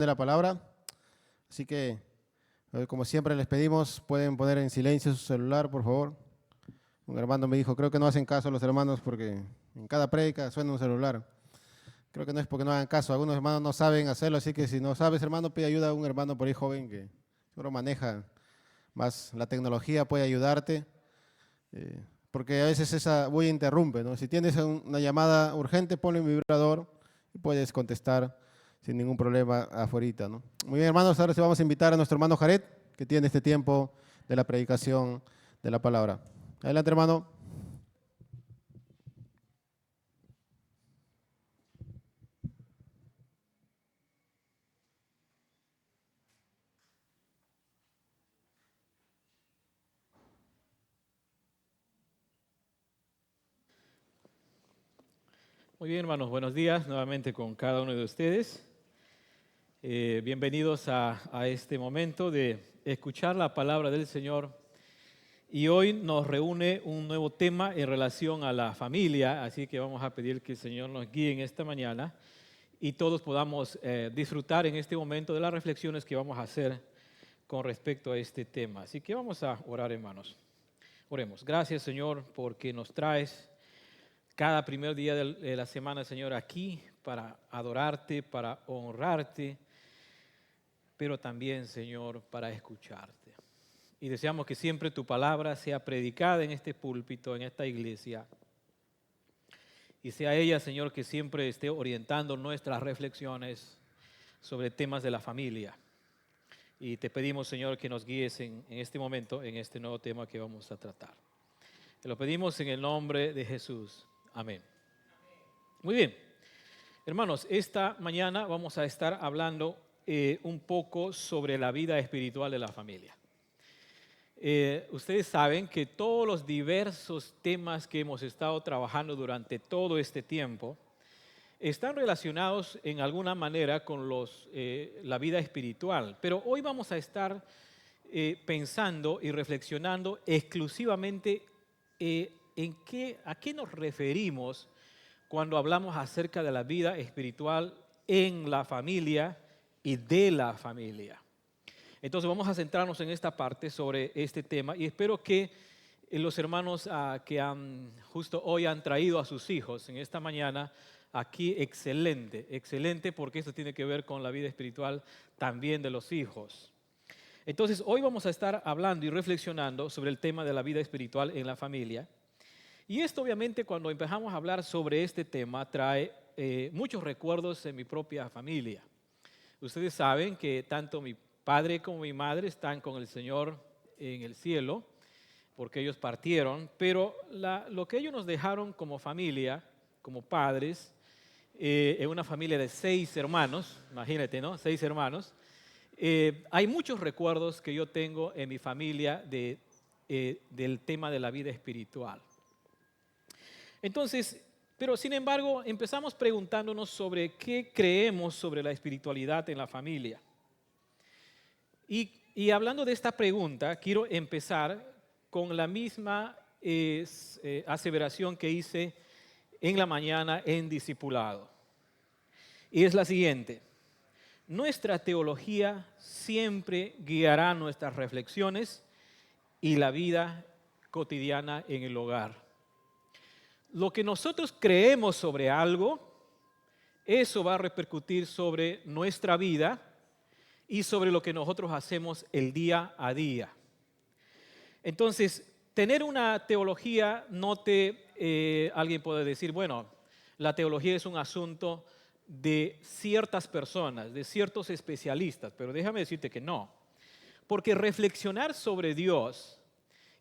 de la palabra. Así que, como siempre les pedimos, pueden poner en silencio su celular, por favor. Un hermano me dijo, creo que no hacen caso a los hermanos porque en cada prédica suena un celular. Creo que no es porque no hagan caso, algunos hermanos no saben hacerlo, así que si no sabes, hermano, pide ayuda a un hermano por ahí joven que seguro maneja más la tecnología, puede ayudarte. Porque a veces esa bulla interrumpe, ¿no? Si tienes una llamada urgente, ponle un vibrador y puedes contestar sin ningún problema afuerita, ¿no? Muy bien, hermanos, ahora sí vamos a invitar a nuestro hermano Jared, que tiene este tiempo de la predicación de la palabra. Adelante, hermano. Muy bien, hermanos, buenos días nuevamente con cada uno de ustedes. Bienvenidos a este momento de escuchar la palabra del Señor. Y hoy nos reúne un nuevo tema en relación a la familia, así que vamos a pedir que el Señor nos guíe en esta mañana y todos podamos disfrutar en este momento de las reflexiones que vamos a hacer con respecto a este tema. Así que vamos a orar, hermanos. Oremos. Gracias, Señor, porque nos traes cada primer día de la semana, Señor, aquí para adorarte, para honrarte, pero también, Señor, para escucharte. Y deseamos que siempre tu palabra sea predicada en este púlpito, en esta iglesia, y sea ella, Señor, que siempre esté orientando nuestras reflexiones sobre temas de la familia. Y te pedimos, Señor, que nos guíes en este momento, en este nuevo tema que vamos a tratar. Te lo pedimos en el nombre de Jesús. Amén. Muy bien, hermanos, esta mañana vamos a estar hablando un poco sobre la vida espiritual de la familia. Ustedes saben que todos los diversos temas que hemos estado trabajando durante todo este tiempo están relacionados en alguna manera con la vida espiritual, pero hoy vamos a estar pensando y reflexionando exclusivamente a qué nos referimos cuando hablamos acerca de la vida espiritual en la familia y de la familia. Entonces vamos a centrarnos en esta parte sobre este tema y espero que los hermanos que justo hoy han traído a sus hijos en esta mañana aquí, excelente porque esto tiene que ver con la vida espiritual también de los hijos. Entonces hoy vamos a estar hablando y reflexionando sobre el tema de la vida espiritual en la familia. Y esto obviamente cuando empezamos a hablar sobre este tema trae muchos recuerdos en mi propia familia. Ustedes saben que tanto mi padre como mi madre están con el Señor en el cielo, porque ellos partieron, pero lo que ellos nos dejaron como familia, como padres, en una familia de 6 hermanos, imagínate, ¿no? 6 hermanos. Hay muchos recuerdos que yo tengo en mi familia del tema de la vida espiritual. Entonces, pero sin embargo, empezamos preguntándonos sobre qué creemos sobre la espiritualidad en la familia. Y hablando de esta pregunta, quiero empezar con la misma aseveración que hice en la mañana en discipulado. Y es la siguiente: nuestra teología siempre guiará nuestras reflexiones y la vida cotidiana en el hogar. Lo que nosotros creemos sobre algo, eso va a repercutir sobre nuestra vida y sobre lo que nosotros hacemos el día a día. Entonces, tener una teología alguien puede decir, bueno, la teología es un asunto de ciertas personas, de ciertos especialistas, pero déjame decirte que no. Porque reflexionar sobre Dios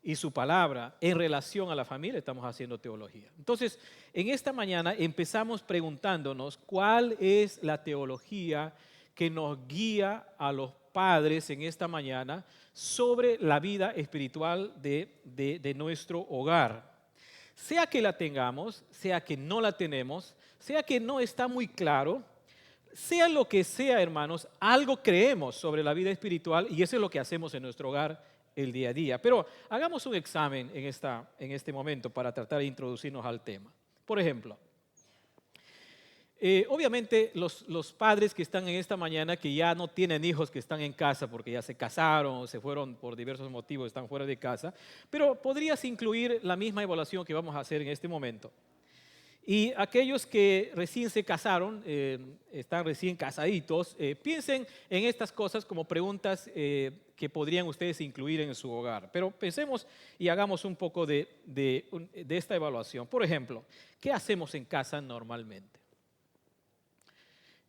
y su palabra en relación a la familia, estamos haciendo teología. Entonces, en esta mañana empezamos preguntándonos cuál es la teología que nos guía a los padres en esta mañana sobre la vida espiritual de nuestro hogar. Sea que la tengamos, sea que no la tenemos, sea que no está muy claro, sea lo que sea, hermanos, algo creemos sobre la vida espiritual y eso es lo que hacemos en nuestro hogar el día a día. Pero hagamos un examen en este momento para tratar de introducirnos al tema. Por ejemplo, Obviamente los padres que están en esta mañana, que ya no tienen hijos, que están en casa porque ya se casaron o se fueron por diversos motivos, están fuera de casa, pero podrías incluir la misma evaluación que vamos a hacer en este momento. Y aquellos que recién se casaron, están recién casaditos, piensen en estas cosas como preguntas que podrían ustedes incluir en su hogar. Pero pensemos y hagamos un poco de esta evaluación. Por ejemplo, ¿qué hacemos en casa normalmente?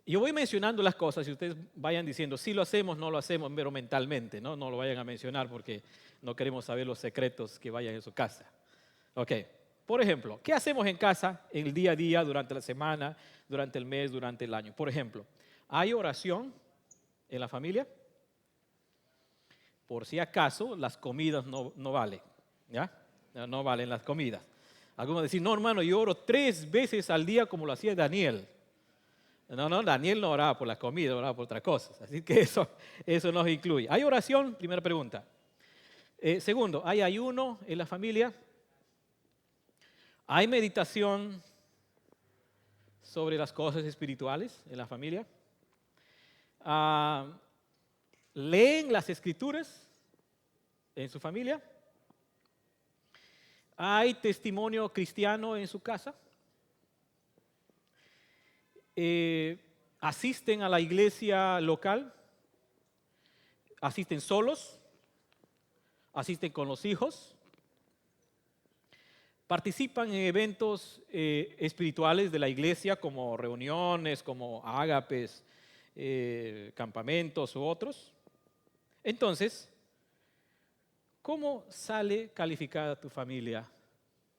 Yo voy mencionando las cosas y ustedes vayan diciendo si lo hacemos, no lo hacemos, pero mentalmente, ¿no? No lo vayan a mencionar porque no queremos saber los secretos que vayan en su casa. Ok. Por ejemplo, ¿qué hacemos en casa en el día a día, durante la semana, durante el mes, durante el año? Por ejemplo, ¿hay oración en la familia? Por si acaso, las comidas no valen, ¿ya? No valen las comidas. Algunos dicen, no hermano, yo oro 3 veces al día como lo hacía Daniel. No, Daniel no oraba por la comida, oraba por otras cosas. Así que eso nos incluye. ¿Hay oración? Primera pregunta. Segundo, ¿hay ayuno en la familia? ¿Hay meditación sobre las cosas espirituales en la familia? ¿Leen las escrituras en su familia? ¿Hay testimonio cristiano en su casa? ¿Asisten a la iglesia local? ¿Asisten solos? ¿Asisten con los hijos? ¿Participan en eventos espirituales de la iglesia como reuniones, como ágapes, campamentos u otros? Entonces, ¿cómo sale calificada tu familia,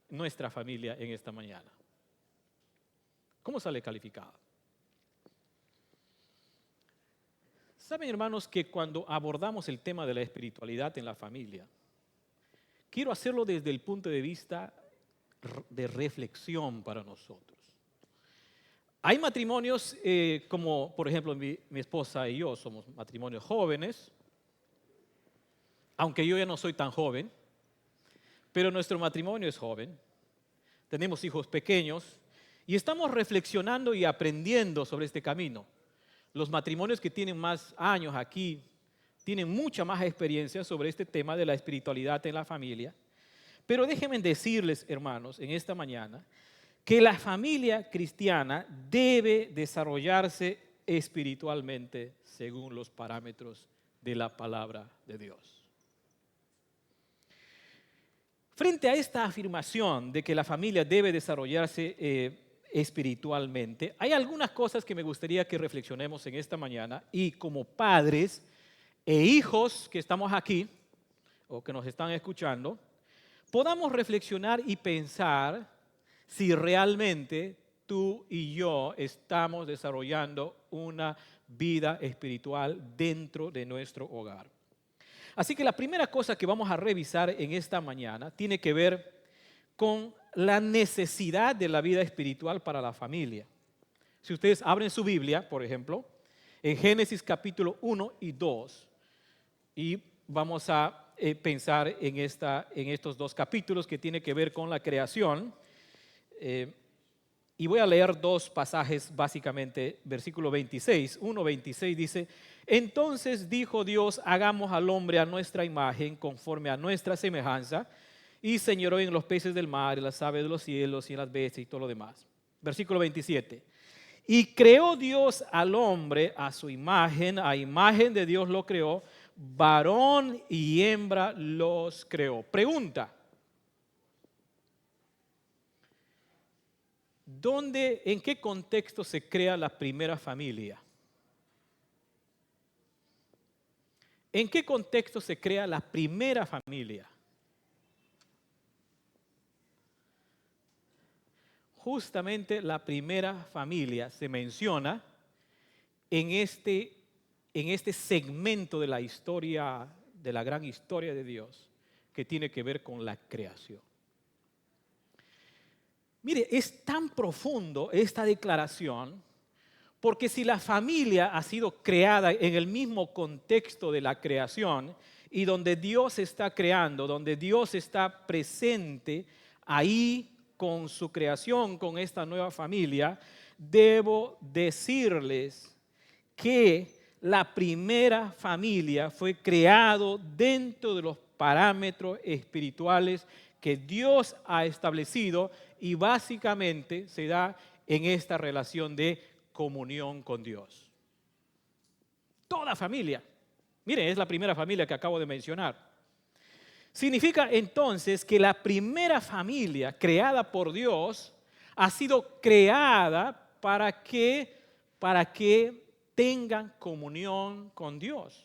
nuestra familia en esta mañana? ¿Cómo sale calificada? Saben, hermanos, que cuando abordamos el tema de la espiritualidad en la familia, quiero hacerlo desde el punto de vista de reflexión para nosotros. Hay matrimonios como, por ejemplo, mi esposa y yo somos matrimonios jóvenes, aunque yo ya no soy tan joven, pero nuestro matrimonio es joven. Tenemos hijos pequeños y estamos reflexionando y aprendiendo sobre este camino. Los matrimonios que tienen más años aquí tienen mucha más experiencia sobre este tema de la espiritualidad en la familia. Pero déjenme decirles, hermanos, en esta mañana, que la familia cristiana debe desarrollarse espiritualmente según los parámetros de la palabra de Dios. Frente a esta afirmación de que la familia debe desarrollarse espiritualmente, hay algunas cosas que me gustaría que reflexionemos en esta mañana y como padres e hijos que estamos aquí o que nos están escuchando, podamos reflexionar y pensar si realmente tú y yo estamos desarrollando una vida espiritual dentro de nuestro hogar. Así que la primera cosa que vamos a revisar en esta mañana tiene que ver con la necesidad de la vida espiritual para la familia. Si ustedes abren su Biblia, por ejemplo, en Génesis capítulo 1 y 2, y vamos a pensar en estos 2 capítulos que tienen que ver con la creación. Y voy a leer 2 pasajes básicamente, versículo 26, 1:26 dice, entonces dijo Dios, hagamos al hombre a nuestra imagen, conforme a nuestra semejanza, y señoró en los peces del mar, en las aves de los cielos, y en las bestias y todo lo demás. Versículo 27, y creó Dios al hombre a su imagen, a imagen de Dios lo creó, varón y hembra los creó. Pregunta, ¿en qué contexto se crea la primera familia? ¿En qué contexto se crea la primera familia? Justamente la primera familia se menciona en este segmento de la historia, de la gran historia de Dios, que tiene que ver con la creación. Mire, es tan profundo esta declaración, porque si la familia ha sido creada en el mismo contexto de la creación y donde Dios está creando, donde Dios está presente ahí con su creación, con esta nueva familia, debo decirles que la primera familia fue creado dentro de los parámetros espirituales que Dios ha establecido y básicamente se da en esta relación de comunión con Dios. Toda familia. Miren, es la primera familia que acabo de mencionar. Significa entonces que la primera familia creada por Dios ha sido creada para que tengan comunión con Dios.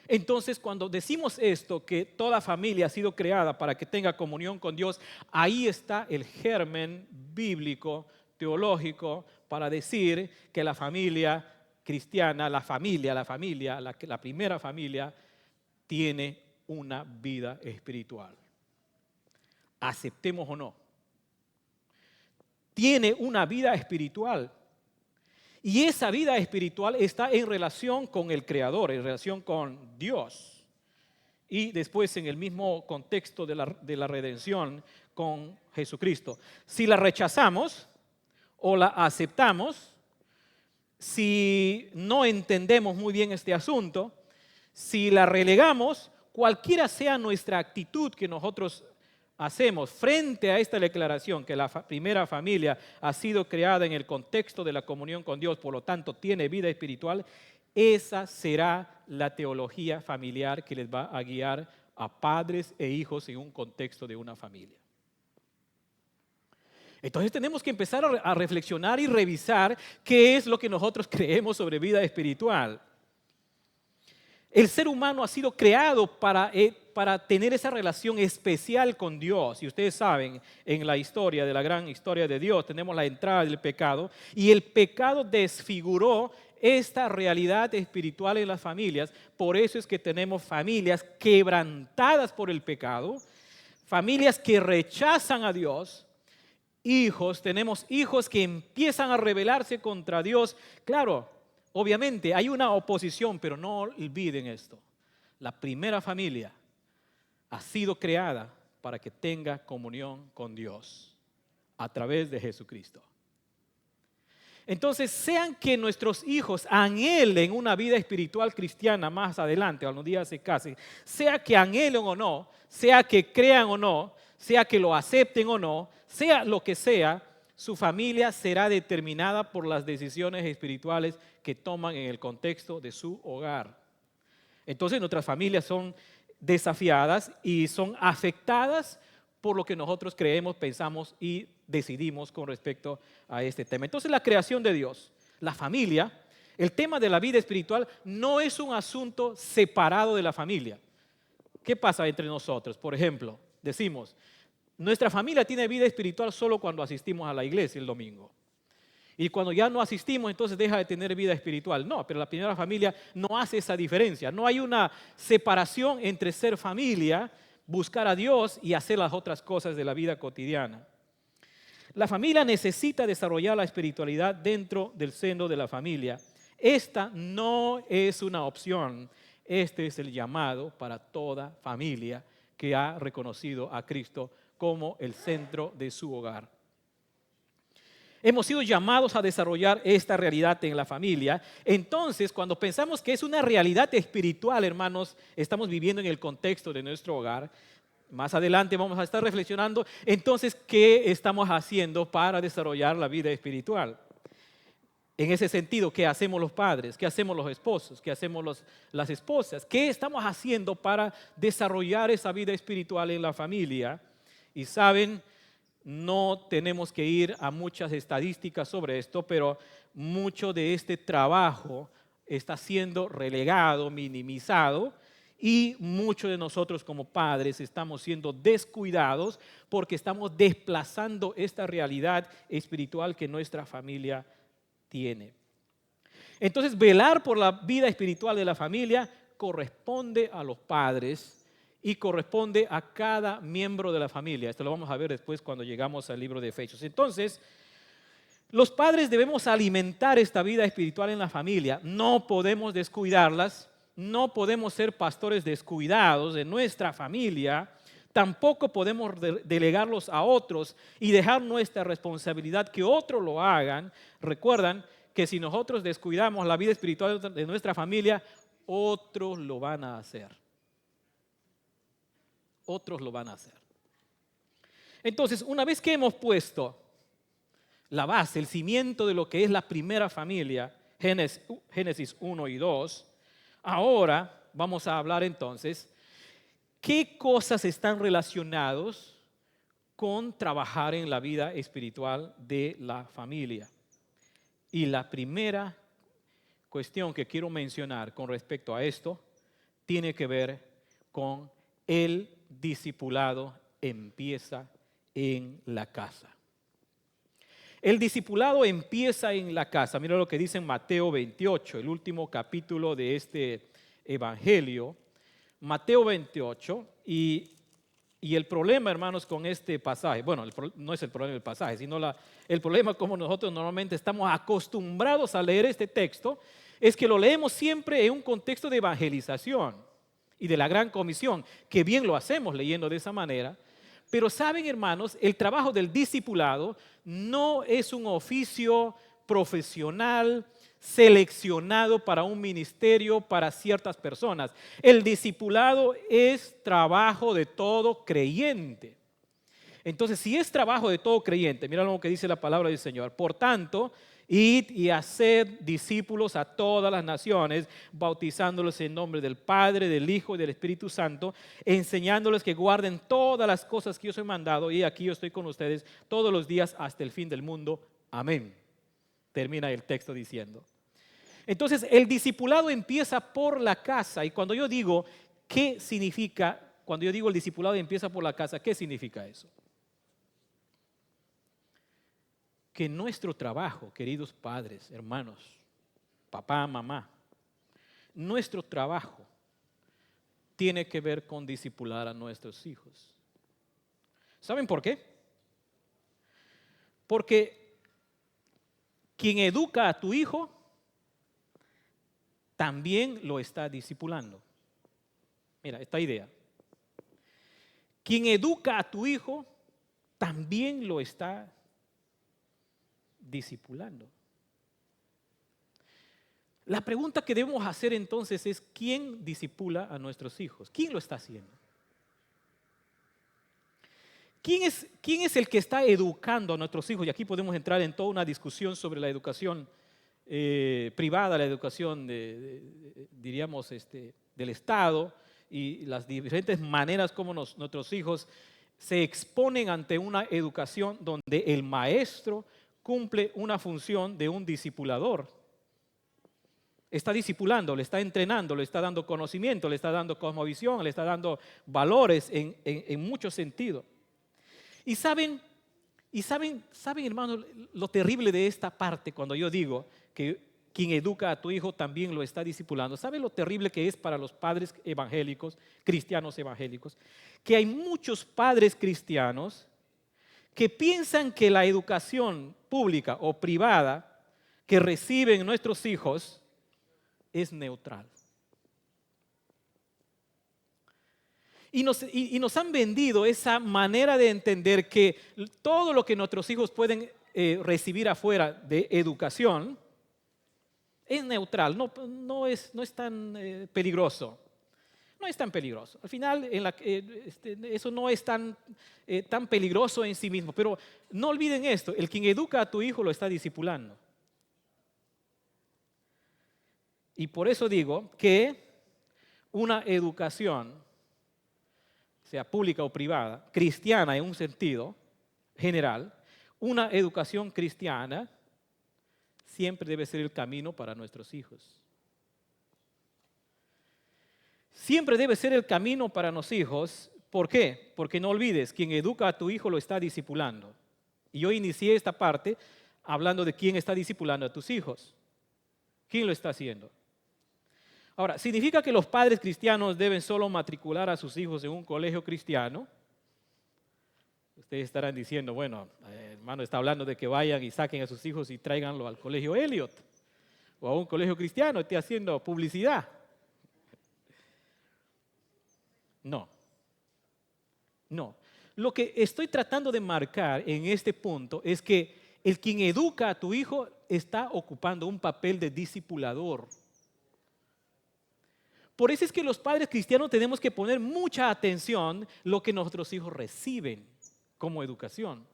Entonces, cuando decimos esto, que toda familia ha sido creada para que tenga comunión con Dios, ahí está el germen bíblico, teológico, para decir que la familia cristiana, la primera familia, tiene una vida espiritual. Aceptemos o no. Tiene una vida espiritual. Y esa vida espiritual está en relación con el Creador, en relación con Dios. Y después en el mismo contexto de la redención con Jesucristo. Si la rechazamos o la aceptamos, si no entendemos muy bien este asunto, si la relegamos, cualquiera sea nuestra actitud que nosotros hacemos frente a esta declaración que la primera familia ha sido creada en el contexto de la comunión con Dios, por lo tanto tiene vida espiritual, esa será la teología familiar que les va a guiar a padres e hijos en un contexto de una familia. Entonces tenemos que empezar a reflexionar y revisar qué es lo que nosotros creemos sobre vida espiritual. El ser humano ha sido creado para tener esa relación especial con Dios. Y ustedes saben, en la historia, de la gran historia de Dios, tenemos la entrada del pecado. Y el pecado desfiguró esta realidad espiritual en las familias. Por eso es que tenemos familias quebrantadas por el pecado, familias que rechazan a Dios. Tenemos hijos que empiezan a rebelarse contra Dios. Claro, obviamente hay una oposición, pero no olviden esto. La primera familia ha sido creada para que tenga comunión con Dios a través de Jesucristo. Entonces, sean que nuestros hijos anhelen una vida espiritual cristiana más adelante, algún día se casen, sea que anhelen o no, sea que crean o no, sea que lo acepten o no, sea lo que sea, su familia será determinada por las decisiones espirituales que toman en el contexto de su hogar. Entonces nuestras familias son desafiadas y son afectadas por lo que nosotros creemos, pensamos y decidimos con respecto a este tema. Entonces la creación de Dios, la familia, el tema de la vida espiritual no es un asunto separado de la familia. ¿Qué pasa entre nosotros? Por ejemplo, decimos, nuestra familia tiene vida espiritual solo cuando asistimos a la iglesia el domingo. Y cuando ya no asistimos, entonces deja de tener vida espiritual. No, pero la primera familia no hace esa diferencia. No hay una separación entre ser familia, buscar a Dios y hacer las otras cosas de la vida cotidiana. La familia necesita desarrollar la espiritualidad dentro del seno de la familia. Esta no es una opción. Este es el llamado para toda familia que ha reconocido a Cristo como el centro de su hogar. Hemos sido llamados a desarrollar esta realidad en la familia. Entonces, cuando pensamos que es una realidad espiritual, hermanos, estamos viviendo en el contexto de nuestro hogar. Más adelante vamos a estar reflexionando, entonces, ¿qué estamos haciendo para desarrollar la vida espiritual? En ese sentido, ¿qué hacemos los padres? ¿Qué hacemos los esposos? ¿Qué hacemos las esposas? ¿Qué estamos haciendo para desarrollar esa vida espiritual en la familia? Y saben, no tenemos que ir a muchas estadísticas sobre esto, pero mucho de este trabajo está siendo relegado, minimizado, y muchos de nosotros como padres estamos siendo descuidados porque estamos desplazando esta realidad espiritual que nuestra familia tiene. Entonces, velar por la vida espiritual de la familia corresponde a los padres y corresponde a cada miembro de la familia. Esto lo vamos a ver después cuando llegamos al libro de Efesios. Entonces, los padres debemos alimentar esta vida espiritual en la familia. No podemos descuidarlas, no podemos ser pastores descuidados de nuestra familia. Tampoco podemos delegarlos a otros y dejar nuestra responsabilidad que otros lo hagan. Recuerdan que si nosotros descuidamos la vida espiritual de nuestra familia, otros lo van a hacer. Otros lo van a hacer. Entonces, una vez que hemos puesto la base, el cimiento de lo que es la primera familia, Génesis 1 y 2, ahora vamos a hablar entonces qué cosas están relacionadas con trabajar en la vida espiritual de la familia. Y la primera cuestión que quiero mencionar con respecto a esto tiene que ver con el discipulado empieza en la casa. El discipulado empieza en la casa. Mira lo que dice en Mateo 28, el último capítulo de este evangelio. Mateo 28, y el problema, hermanos, con este pasaje, bueno, no es el problema del pasaje, sino el problema como nosotros normalmente estamos acostumbrados a leer este texto, es que lo leemos siempre en un contexto de evangelización y de la gran comisión, que bien lo hacemos leyendo de esa manera. Pero saben, hermanos, el trabajo del discipulado no es un oficio profesional seleccionado para un ministerio para ciertas personas. El discipulado es trabajo de todo creyente. Entonces, si es trabajo de todo creyente, mira lo que dice la palabra del Señor. Por tanto, id y haced discípulos a todas las naciones, bautizándolos en nombre del Padre, del Hijo y del Espíritu Santo, enseñándoles que guarden todas las cosas que yo os he mandado, y aquí yo estoy con ustedes todos los días hasta el fin del mundo. Amén. Termina el texto diciendo. Entonces, el discipulado empieza por la casa. Y cuando yo digo, ¿qué significa? Cuando yo digo el discipulado empieza por la casa, ¿qué significa eso? Que nuestro trabajo, queridos padres, hermanos, papá, mamá, nuestro trabajo tiene que ver con discipular a nuestros hijos. ¿Saben por qué? Porque quien educa a tu hijo también lo está discipulando. Mira, esta idea. Quien educa a tu hijo también lo está discipulando. La pregunta que debemos hacer entonces es: ¿quién discipula a nuestros hijos? ¿Quién lo está haciendo? ¿Quién es el que está educando a nuestros hijos? Y aquí podemos entrar en toda una discusión sobre la educación privada, la educación diríamos del Estado, y las diferentes maneras como nuestros hijos se exponen ante una educación donde el maestro cumple una función de un discipulador. Está discipulando, le está entrenando, le está dando conocimiento, le está dando cosmovisión, le está dando valores en muchos sentidos. Y saben, hermanos, lo terrible de esta parte cuando yo digo que quien educa a tu hijo también lo está discipulando. ¿Saben lo terrible que es para los padres evangélicos, cristianos evangélicos? Que hay muchos padres cristianos que piensan que la educación pública o privada que reciben nuestros hijos es neutral. Y nos han vendido esa manera de entender que todo lo que nuestros hijos pueden recibir afuera de educación es neutral, no es tan peligroso. No es tan peligroso. Al final, eso no es tan peligroso en sí mismo. Pero no olviden esto: el quien educa a tu hijo lo está discipulando. Y por eso digo que una educación, sea pública o privada, cristiana en un sentido general, una educación cristiana siempre debe ser el camino para nuestros hijos. Siempre debe ser el camino para los hijos. ¿Por qué? Porque no olvides, quien educa a tu hijo lo está discipulando. Y yo inicié esta parte hablando de quién está discipulando a tus hijos. ¿Quién lo está haciendo? Ahora, ¿significa que los padres cristianos deben solo matricular a sus hijos en un colegio cristiano? Ustedes estarán diciendo, bueno, hermano, está hablando de que vayan y saquen a sus hijos y tráiganlo al colegio Elliot o a un colegio cristiano, esté haciendo publicidad. No. No. Lo que estoy tratando de marcar en este punto es que el quien educa a tu hijo está ocupando un papel de discipulador. Por eso es que los padres cristianos tenemos que poner mucha atención lo que nuestros hijos reciben como educación.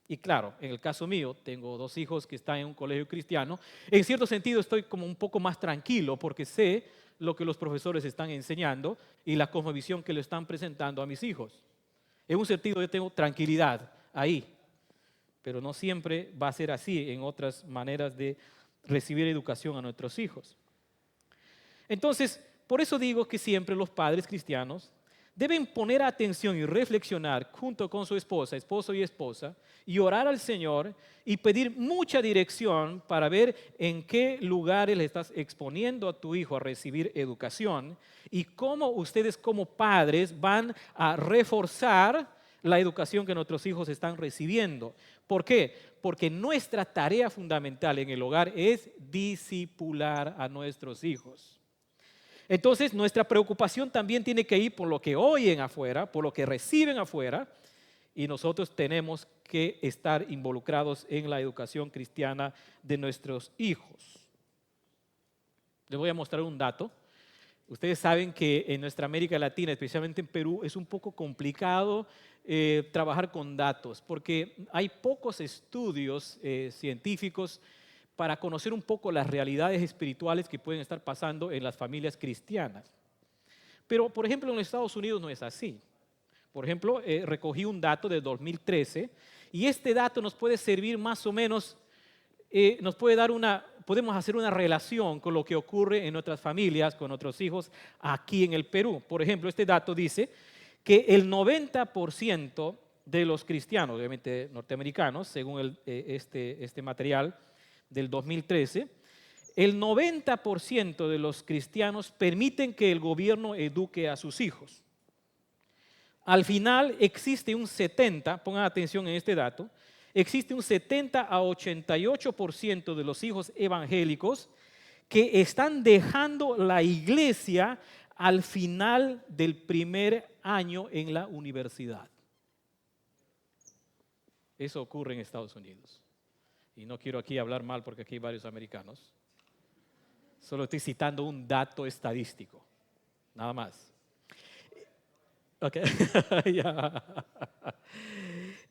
Y claro, en el caso mío, tengo 2 hijos que están en un colegio cristiano. En cierto sentido estoy como un poco más tranquilo porque sé lo que los profesores están enseñando y la cosmovisión que le están presentando a mis hijos. En un sentido yo tengo tranquilidad ahí, pero no siempre va a ser así en otras maneras de recibir educación a nuestros hijos. Entonces, por eso digo que siempre los padres cristianos deben poner atención y reflexionar junto con su esposa, esposo y esposa, y orar al Señor y pedir mucha dirección para ver en qué lugares le estás exponiendo a tu hijo a recibir educación y cómo ustedes como padres van a reforzar la educación que nuestros hijos están recibiendo. ¿Por qué? Porque nuestra tarea fundamental en el hogar es discipular a nuestros hijos. Entonces, nuestra preocupación también tiene que ir por lo que oyen afuera, por lo que reciben afuera, y nosotros tenemos que estar involucrados en la educación cristiana de nuestros hijos. Les voy a mostrar un dato. Ustedes saben que en nuestra América Latina, especialmente en Perú, es un poco complicado trabajar con datos, porque hay pocos estudios científicos para conocer un poco las realidades espirituales que pueden estar pasando en las familias cristianas. Pero, por ejemplo, en los Estados Unidos no es así. Por ejemplo, recogí un dato de 2013 y este dato nos puede servir más o menos, nos puede dar podemos hacer una relación con lo que ocurre en nuestras familias, con nuestros hijos aquí en el Perú. Por ejemplo, este dato dice que el 90% de los cristianos, obviamente norteamericanos, según este material del 2013, el 90% de los cristianos permiten que el gobierno eduque a sus hijos. Al final existe un 70, pongan atención en este dato, existe un 70 a 88% de los hijos evangélicos que están dejando la iglesia al final del primer año en la universidad. Eso ocurre en Estados Unidos. Y no quiero aquí hablar mal porque aquí hay varios americanos. Solo estoy citando un dato estadístico, nada más. Okay.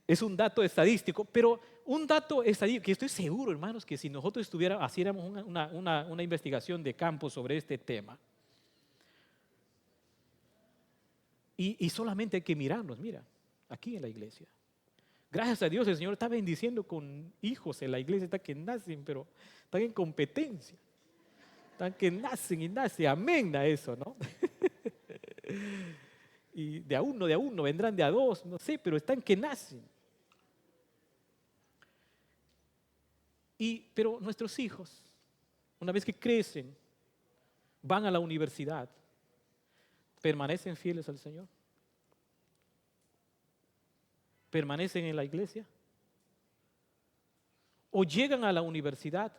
Es un dato estadístico, pero un dato estadístico que estoy seguro, hermanos, que si nosotros haciéramos una investigación de campo sobre este tema, y solamente hay que mirarnos, mira, aquí en la iglesia. Gracias a Dios el Señor está bendiciendo con hijos en la iglesia, están que nacen, pero están en competencia. Están que nacen y nacen, amén a eso, ¿no? Y de a uno, vendrán de a 2, no sé, pero están que nacen. Pero nuestros hijos, una vez que crecen, van a la universidad, ¿permanecen fieles al Señor? ¿Permanecen en la iglesia? ¿O llegan a la universidad?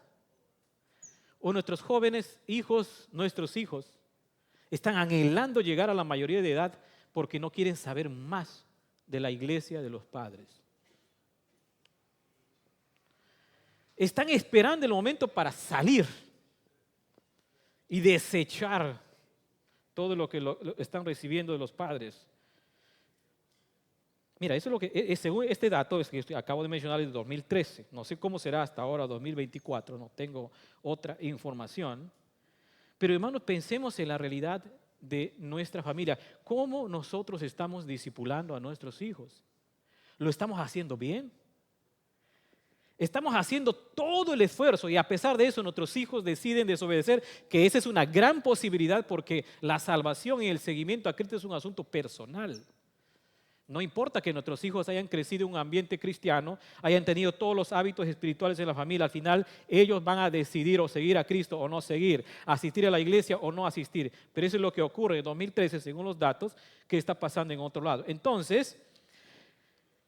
¿O nuestros jóvenes hijos, nuestros hijos, están anhelando llegar a la mayoría de edad porque no quieren saber más de la iglesia de los padres? Están esperando el momento para salir y desechar todo lo que están recibiendo de los padres. Mira, eso es lo que, según este dato que acabo de mencionar, es de 2013. No sé cómo será hasta ahora, 2024, no tengo otra información. Pero hermanos, pensemos en la realidad de nuestra familia. ¿Cómo nosotros estamos discipulando a nuestros hijos? ¿Lo estamos haciendo bien? Estamos haciendo todo el esfuerzo y a pesar de eso nuestros hijos deciden desobedecer, que esa es una gran posibilidad porque la salvación y el seguimiento a Cristo es un asunto personal. No importa que nuestros hijos hayan crecido en un ambiente cristiano, hayan tenido todos los hábitos espirituales en la familia, al final ellos van a decidir o seguir a Cristo o no seguir, asistir a la iglesia o no asistir. Pero eso es lo que ocurre en 2013 según los datos que está pasando en otro lado. Entonces,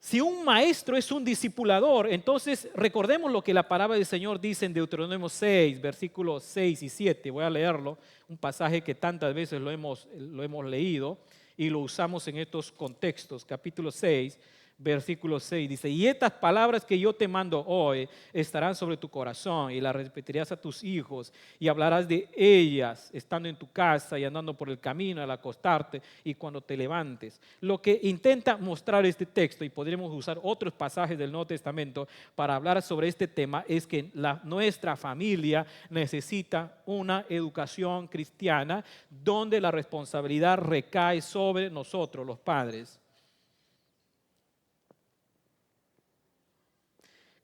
si un maestro es un discipulador, entonces recordemos lo que la palabra del Señor dice en Deuteronomio 6, versículos 6 y 7. Voy a leerlo, un pasaje que tantas veces lo hemos leído. y lo usamos en estos contextos. Capítulo 6, versículo 6 dice: y estas palabras que yo te mando hoy estarán sobre tu corazón, y las repetirás a tus hijos, y hablarás de ellas estando en tu casa y andando por el camino al acostarte y cuando te levantes. Lo que intenta mostrar este texto, y podremos usar otros pasajes del Nuevo Testamento para hablar sobre este tema, es que nuestra familia necesita una educación cristiana donde la responsabilidad recae sobre nosotros, los padres.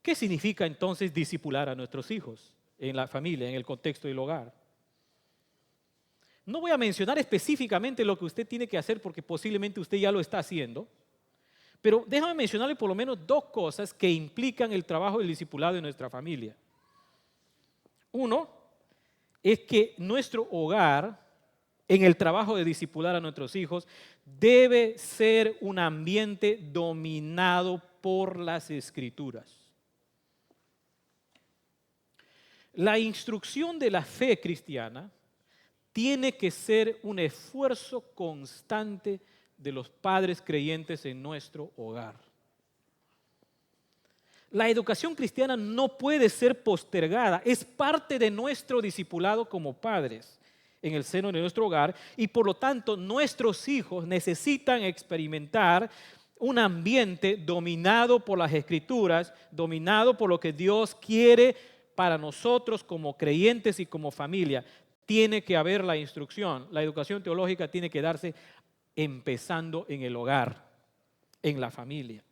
¿Qué significa entonces discipular a nuestros hijos en la familia, en el contexto del hogar? No voy a mencionar específicamente lo que usted tiene que hacer porque posiblemente usted ya lo está haciendo, pero déjame mencionarle por lo menos dos cosas que implican el trabajo del discipulado en nuestra familia. Uno es que nuestro hogar, en el trabajo de discipular a nuestros hijos, debe ser un ambiente dominado por las Escrituras. La instrucción de la fe cristiana tiene que ser un esfuerzo constante de los padres creyentes en nuestro hogar. La educación cristiana no puede ser postergada, es parte de nuestro discipulado como padres en el seno de nuestro hogar, y por lo tanto nuestros hijos necesitan experimentar un ambiente dominado por las Escrituras, dominado por lo que Dios quiere para nosotros como creyentes y como familia. Tiene que haber la instrucción, la educación teológica tiene que darse empezando en el hogar, en la familia.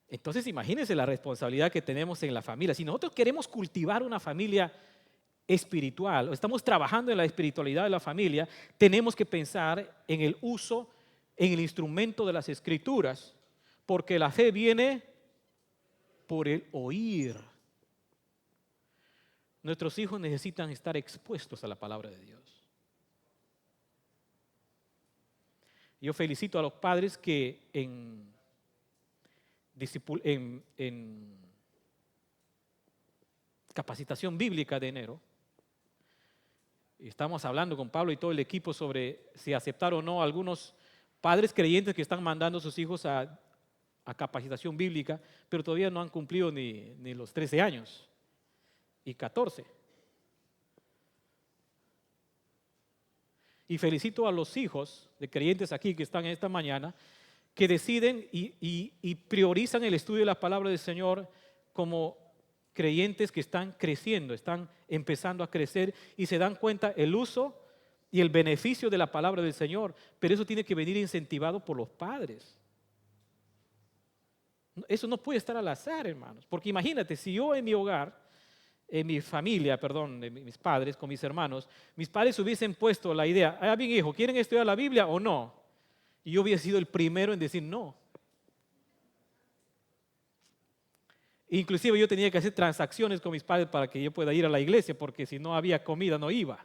Entonces imagínense la responsabilidad que tenemos en la familia. Si nosotros queremos cultivar una familia espiritual, o estamos trabajando en la espiritualidad de la familia, tenemos que pensar en el uso, en el instrumento de las Escrituras, porque la fe viene por el oír. Nuestros hijos necesitan estar expuestos a la palabra de Dios. Yo felicito a los padres que en capacitación bíblica de enero, estamos hablando con Pablo y todo el equipo sobre si aceptar o no algunos padres creyentes que están mandando a sus hijos a capacitación bíblica, pero todavía no han cumplido ni los 13 años y 14. Y felicito a los hijos de creyentes aquí que están esta mañana, que deciden y priorizan el estudio de la palabra del Señor como creyentes que están creciendo, están empezando a crecer y se dan cuenta el uso y el beneficio de la palabra del Señor, pero eso tiene que venir incentivado por los padres. Eso no puede estar al azar, hermanos, porque imagínate, si yo en mi hogar, en mi familia, perdón, de mis padres, con mis hermanos, mis padres hubiesen puesto la idea: ah, bien hijo, ¿quieren estudiar la Biblia o no? Y yo hubiera sido el primero en decir no. Inclusive yo tenía que hacer transacciones con mis padres para que yo pueda ir a la iglesia, porque si no había comida no iba.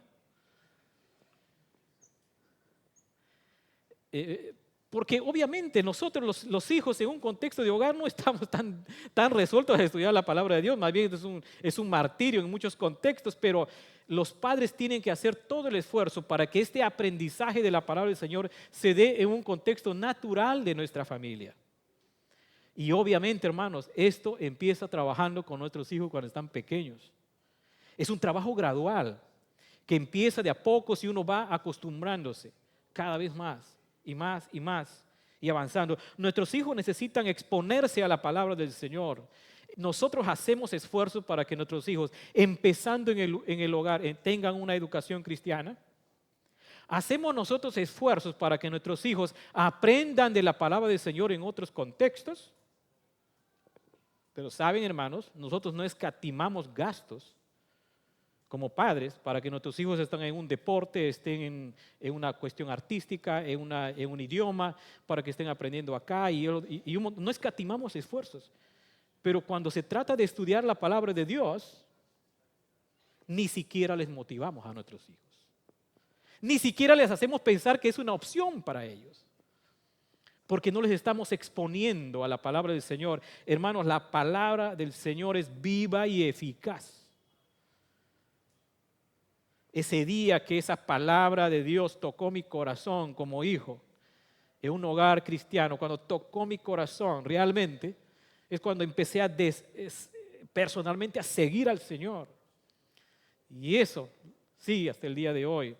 Porque obviamente nosotros los hijos en un contexto de hogar no estamos tan resueltos a estudiar la palabra de Dios, más bien es un martirio en muchos contextos, pero los padres tienen que hacer todo el esfuerzo para que este aprendizaje de la palabra del Señor se dé en un contexto natural de nuestra familia. Y obviamente, hermanos, esto empieza trabajando con nuestros hijos cuando están pequeños. Es un trabajo gradual que empieza de a poco si uno va acostumbrándose cada vez más y más y más y avanzando. Nuestros hijos necesitan exponerse a la palabra del Señor. Nosotros hacemos esfuerzos para que nuestros hijos, empezando en el hogar, tengan una educación cristiana. Hacemos nosotros esfuerzos para que nuestros hijos aprendan de la palabra del Señor en otros contextos. Pero saben, hermanos, nosotros no escatimamos gastos como padres para que nuestros hijos estén en un deporte, estén en una cuestión artística, en un idioma, para que estén aprendiendo acá. No escatimamos esfuerzos. Pero cuando se trata de estudiar la palabra de Dios, ni siquiera les motivamos a nuestros hijos. Ni siquiera les hacemos pensar que es una opción para ellos. Porque no les estamos exponiendo a la palabra del Señor. Hermanos, la palabra del Señor es viva y eficaz. ese día que esa palabra de Dios tocó mi corazón como hijo en un hogar cristiano, cuando tocó mi corazón realmente, es cuando empecé personalmente a seguir al Señor. Y eso sigue hasta el día de hoy.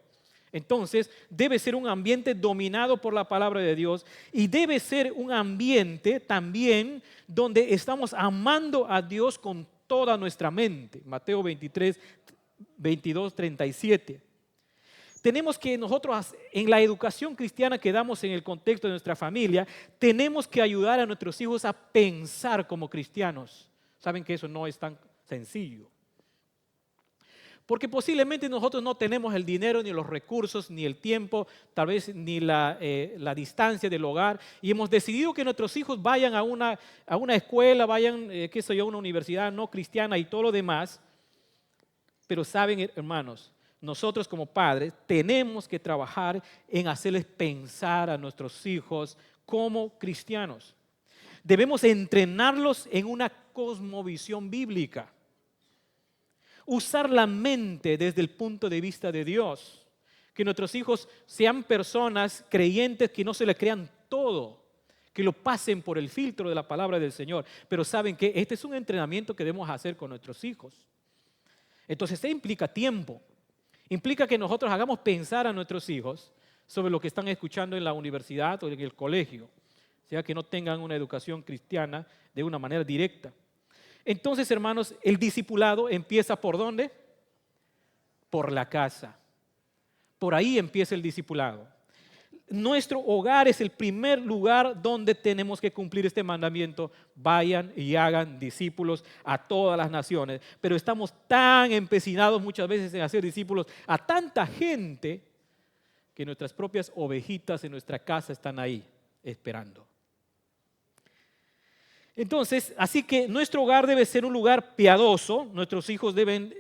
Entonces, debe ser un ambiente dominado por la palabra de Dios y debe ser un ambiente también donde estamos amando a Dios con toda nuestra mente. Mateo 23, 22, 37. Tenemos que nosotros, en la educación cristiana que damos en el contexto de nuestra familia, tenemos que ayudar a nuestros hijos a pensar como cristianos. Saben que eso no es tan sencillo. Porque posiblemente nosotros no tenemos el dinero, ni los recursos, ni el tiempo, tal vez ni la distancia del hogar, y hemos decidido que nuestros hijos vayan a una escuela, vayan, a una universidad no cristiana y todo lo demás. Pero saben, hermanos, nosotros como padres tenemos que trabajar en hacerles pensar a nuestros hijos como cristianos. Debemos entrenarlos en una cosmovisión bíblica. Usar la mente desde el punto de vista de Dios. Que nuestros hijos sean personas creyentes que no se le crean todo, que lo pasen por el filtro de la palabra del Señor. Pero saben que este es un entrenamiento que debemos hacer con nuestros hijos. Entonces, esto implica tiempo. Implica que nosotros hagamos pensar a nuestros hijos sobre lo que están escuchando en la universidad o en el colegio. O sea, que no tengan una educación cristiana de una manera directa. Entonces, hermanos, el discipulado empieza ¿por dónde? Por la casa. Por ahí empieza el discipulado. Nuestro hogar es el primer lugar donde tenemos que cumplir este mandamiento. Vayan y hagan discípulos a todas las naciones. Pero estamos tan empecinados muchas veces en hacer discípulos a tanta gente que nuestras propias ovejitas en nuestra casa están ahí esperando. Entonces, así que nuestro hogar debe ser un lugar piadoso. Nuestros hijos deben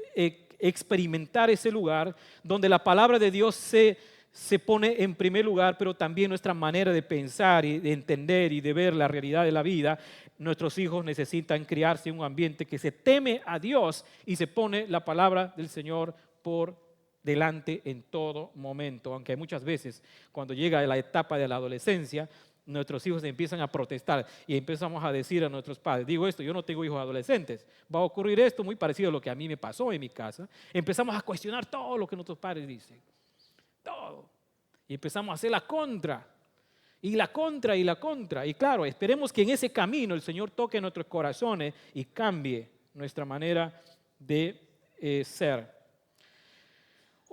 experimentar ese lugar donde la palabra de Dios se pone en primer lugar, pero también nuestra manera de pensar y de entender y de ver la realidad de la vida. Nuestros hijos necesitan criarse en un ambiente que se teme a Dios y se pone la palabra del Señor por delante en todo momento. Aunque muchas veces cuando llega la etapa de la adolescencia, nuestros hijos empiezan a protestar y empezamos a decir a nuestros padres, digo esto, yo no tengo hijos adolescentes, va a ocurrir esto muy parecido a lo que a mí me pasó en mi casa. Empezamos a cuestionar todo lo que nuestros padres dicen, todo, y empezamos a hacer la contra, y la contra, y la contra, y claro, esperemos que en ese camino el Señor toque nuestros corazones y cambie nuestra manera de ser.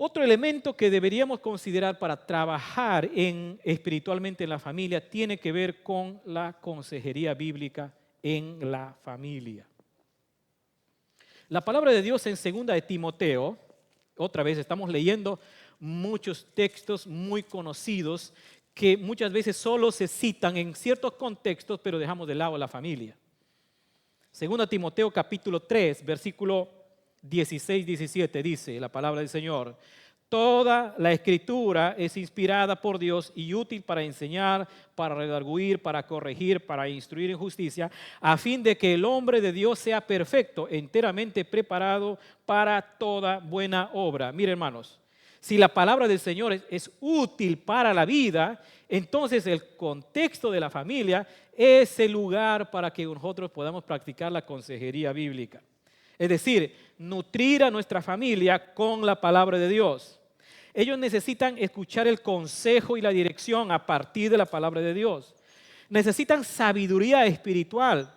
Otro elemento que deberíamos considerar para trabajar espiritualmente en la familia tiene que ver con la consejería bíblica en la familia. La palabra de Dios en 2 de Timoteo, otra vez estamos leyendo muchos textos muy conocidos que muchas veces solo se citan en ciertos contextos, pero dejamos de lado la familia. 2 Timoteo capítulo 3, versículo 16-17 dice la palabra del Señor: toda la escritura es inspirada por Dios y útil para enseñar, para redarguir, para corregir, para instruir en justicia, a fin de que el hombre de Dios sea perfecto, enteramente preparado para toda buena obra. Miren, hermanos, si la palabra del Señor es útil para la vida, entonces el contexto de la familia es el lugar para que nosotros podamos practicar la consejería bíblica. Es decir, nutrir a nuestra familia con la palabra de Dios. Ellos necesitan escuchar el consejo y la dirección a partir de la palabra de Dios. Necesitan sabiduría espiritual.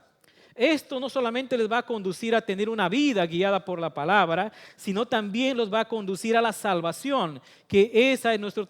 Esto no solamente les va a conducir a tener una vida guiada por la palabra, sino también los va a conducir a la salvación, que ese es nuestro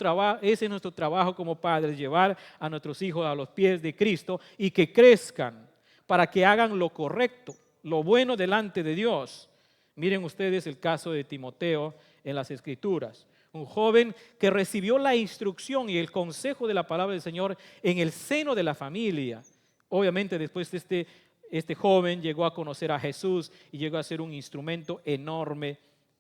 trabajo como padres, llevar a nuestros hijos a los pies de Cristo y que crezcan para que hagan lo correcto, lo bueno delante de Dios. Miren ustedes el caso de Timoteo en las Escrituras. Un joven que recibió la instrucción y el consejo de la palabra del Señor en el seno de la familia. Obviamente después de este joven llegó a conocer a Jesús y llegó a ser un instrumento enorme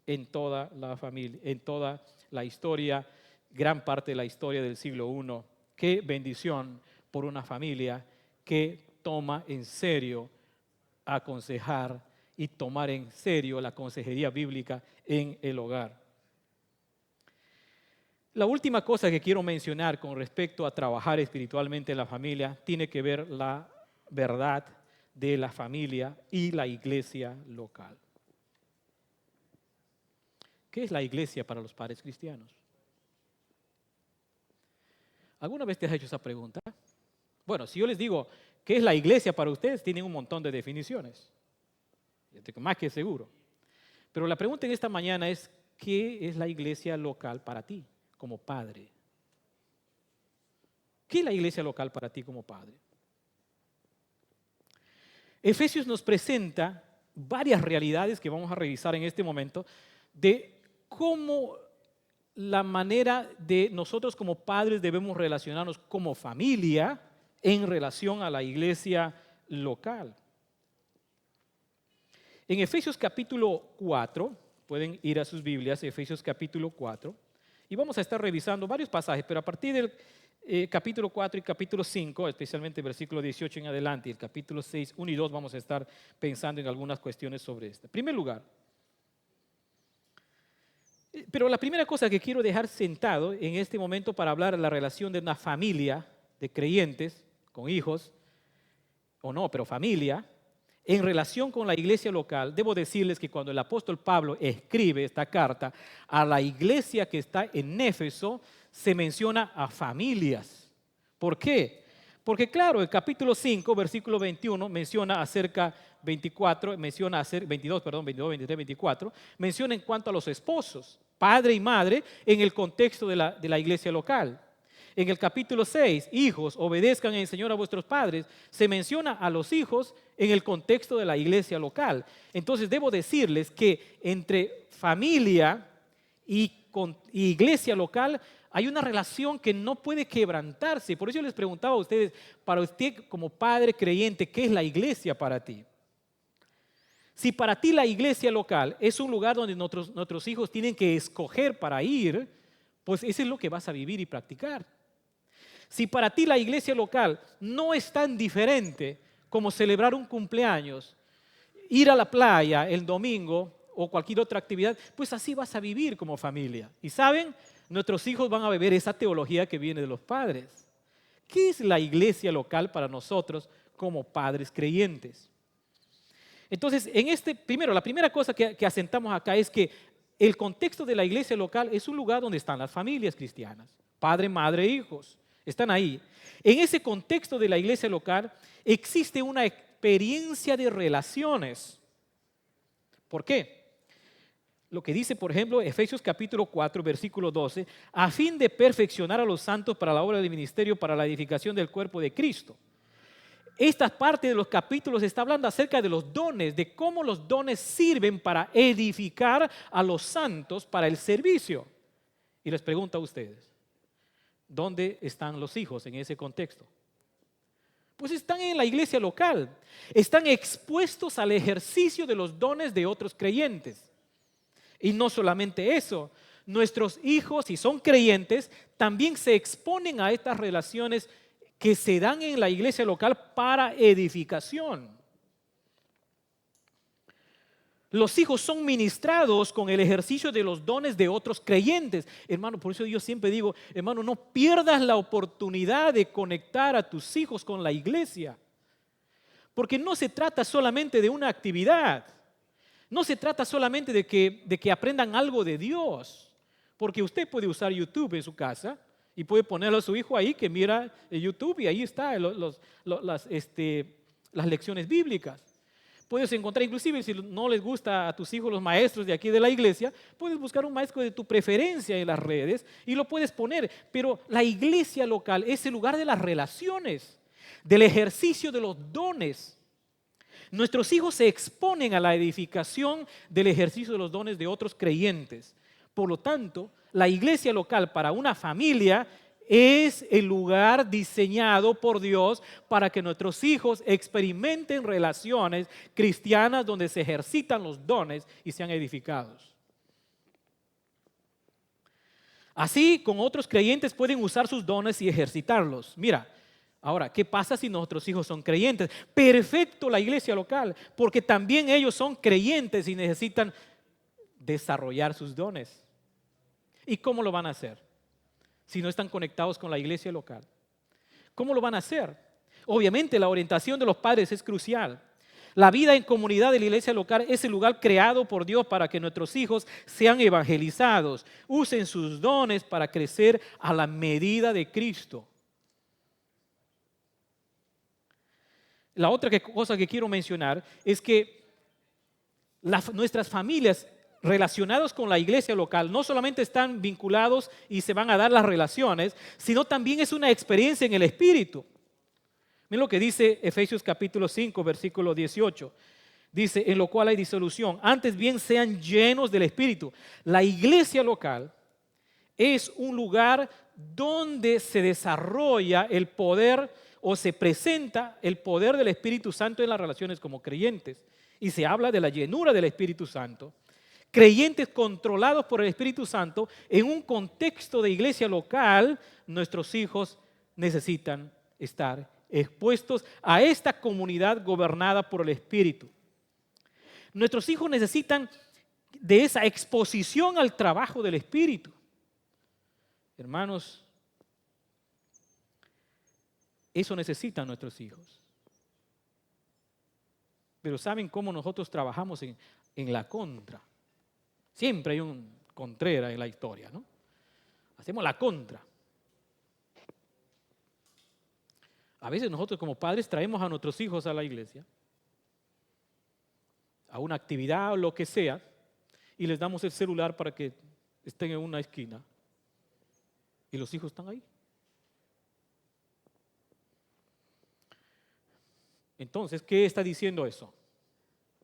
en toda la familia, en toda la historia, gran parte de la historia del siglo I. Qué bendición por una familia que toma en serio aconsejar y tomar en serio la consejería bíblica en el hogar. La última cosa que quiero mencionar con respecto a trabajar espiritualmente en la familia tiene que ver la verdad de la familia y la iglesia local. ¿Qué es la iglesia para los padres cristianos? ¿Alguna vez te has hecho esa pregunta? Bueno, si yo les digo, ¿qué es la iglesia para ustedes? Tienen un montón de definiciones. Estoy más que seguro. Pero la pregunta en esta mañana es, ¿qué es la iglesia local para ti como padre? ¿Qué es la iglesia local para ti como padre? Efesios nos presenta varias realidades que vamos a revisar en este momento de cómo la manera de nosotros como padres debemos relacionarnos como familia en relación a la iglesia local. En Efesios capítulo 4, pueden ir a sus Biblias, Efesios capítulo 4, y vamos a estar revisando varios pasajes, pero a partir del capítulo 4 y capítulo 5, especialmente el versículo 18 en adelante, y el capítulo 6, 1 y 2, vamos a estar pensando en algunas cuestiones sobre esto. En primer lugar, pero la primera cosa que quiero dejar sentado en este momento para hablar de la relación de una familia de creyentes con hijos, o no, pero familia, en relación con la iglesia local, debo decirles que cuando el apóstol Pablo escribe esta carta a la iglesia que está en Éfeso, se menciona a familias. ¿Por qué? Porque claro, el capítulo 5, versículo 21, menciona acerca 22, 23, 24, menciona en cuanto a los esposos, padre y madre, en el contexto de la iglesia local. En el capítulo 6, hijos, obedezcan en el Señor a vuestros padres, se menciona a los hijos en el contexto de la iglesia local. Entonces debo decirles que entre familia y iglesia local hay una relación que no puede quebrantarse. Por eso yo les preguntaba a ustedes, para usted como padre creyente, ¿qué es la iglesia para ti? Si para ti la iglesia local es un lugar donde nuestros hijos tienen que escoger para ir, pues eso es lo que vas a vivir y practicar. Si para ti la iglesia local no es tan diferente como celebrar un cumpleaños, ir a la playa el domingo o cualquier otra actividad, pues así vas a vivir como familia. Y saben, nuestros hijos van a beber esa teología que viene de los padres. ¿Qué es la iglesia local para nosotros como padres creyentes? Entonces, la primera cosa que asentamos acá es que el contexto de la iglesia local es un lugar donde están las familias cristianas, padre, madre, hijos, están ahí. En ese contexto de la iglesia local existe una experiencia de relaciones. ¿Por qué? Lo que dice, por ejemplo, Efesios capítulo 4, versículo 12, a fin de perfeccionar a los santos para la obra del ministerio, para la edificación del cuerpo de Cristo. Esta parte de los capítulos está hablando acerca de los dones, de cómo los dones sirven para edificar a los santos para el servicio. Y les pregunto a ustedes, ¿dónde están los hijos en ese contexto? Pues están en la iglesia local, están expuestos al ejercicio de los dones de otros creyentes. Y no solamente eso, nuestros hijos, si son creyentes, también se exponen a estas relaciones que se dan en la iglesia local para edificación. Los hijos son ministrados con el ejercicio de los dones de otros creyentes. Hermano, por eso yo siempre digo, hermano, no pierdas la oportunidad de conectar a tus hijos con la iglesia. Porque no se trata solamente de una actividad. No se trata solamente de que aprendan algo de Dios. Porque usted puede usar YouTube en su casa y puede ponerle a su hijo ahí que mira YouTube y ahí está las lecciones bíblicas. Puedes encontrar, inclusive si no les gusta a tus hijos los maestros de aquí de la iglesia, puedes buscar un maestro de tu preferencia en las redes y lo puedes poner. Pero la iglesia local es el lugar de las relaciones, del ejercicio de los dones. Nuestros hijos se exponen a la edificación del ejercicio de los dones de otros creyentes. Por lo tanto, la iglesia local para una familia es el lugar diseñado por Dios para que nuestros hijos experimenten relaciones cristianas donde se ejercitan los dones y sean edificados. Así, con otros creyentes pueden usar sus dones y ejercitarlos. Mira, ahora, ¿qué pasa si nuestros hijos son creyentes? Perfecto la iglesia local, porque también ellos son creyentes y necesitan desarrollar sus dones. ¿Y cómo lo van a hacer? si no están conectados con la iglesia local? ¿Cómo lo van a hacer? Obviamente la orientación de los padres es crucial. La vida en comunidad de la iglesia local es el lugar creado por Dios para que nuestros hijos sean evangelizados, usen sus dones para crecer a la medida de Cristo. La otra cosa que quiero mencionar es que nuestras familias relacionadas con la iglesia local no solamente están vinculados y se van a dar las relaciones, sino también es una experiencia en el Espíritu. Miren lo que dice Efesios capítulo 5, versículo 18. Dice, en lo cual hay disolución. Antes bien sean llenos del Espíritu. La iglesia local es un lugar donde se desarrolla el poder o se presenta el poder del Espíritu Santo en las relaciones como creyentes. Y se habla de la llenura del Espíritu Santo. Creyentes controlados por el Espíritu Santo en un contexto de iglesia local, nuestros hijos necesitan estar expuestos a esta comunidad gobernada por el Espíritu. Nuestros hijos necesitan de esa exposición al trabajo del Espíritu. Hermanos, eso necesitan nuestros hijos. Pero ¿saben cómo nosotros trabajamos en la contra? Siempre hay un contrera en la historia, ¿no? Hacemos la contra. A veces nosotros como padres traemos a nuestros hijos a la iglesia, a una actividad o lo que sea, y les damos el celular para que estén en una esquina. Y los hijos están ahí. Entonces, ¿qué está diciendo eso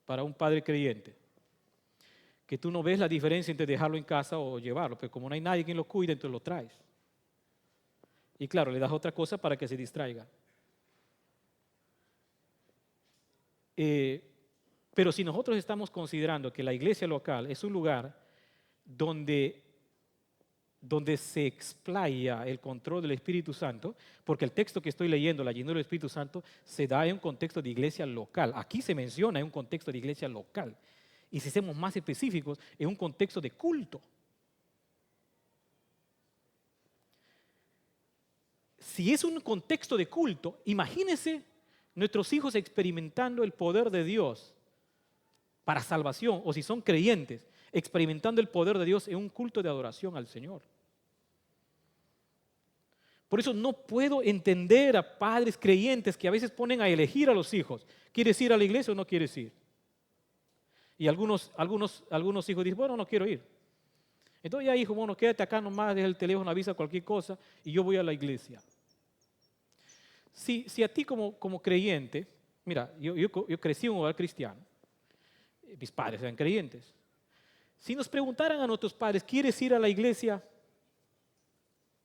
para un padre creyente? Que tú no ves la diferencia entre dejarlo en casa o llevarlo, pero como no hay nadie quien lo cuide, entonces lo traes. Y claro, le das otra cosa para que se distraiga. Pero si nosotros estamos considerando que la iglesia local es un lugar donde se explaya el control del Espíritu Santo, porque el texto que estoy leyendo, la llenura del Espíritu Santo, se da en un contexto de iglesia local. Aquí se menciona en un contexto de iglesia local. Y si somos más específicos, en un contexto de culto. Si es un contexto de culto, imagínense nuestros hijos experimentando el poder de Dios para salvación, o si son creyentes, experimentando el poder de Dios en un culto de adoración al Señor. Por eso no puedo entender a padres creyentes que a veces ponen a elegir a los hijos. ¿Quieres ir a la iglesia o no quieres ir? Y algunos hijos dicen, bueno, no quiero ir. Entonces ya hijo, bueno, quédate acá nomás, deja el teléfono, avisa cualquier cosa y yo voy a la iglesia. Si a ti como creyente, mira, yo crecí en un hogar cristiano, mis padres eran creyentes. Si nos preguntaran a nuestros padres, ¿quieres ir a la iglesia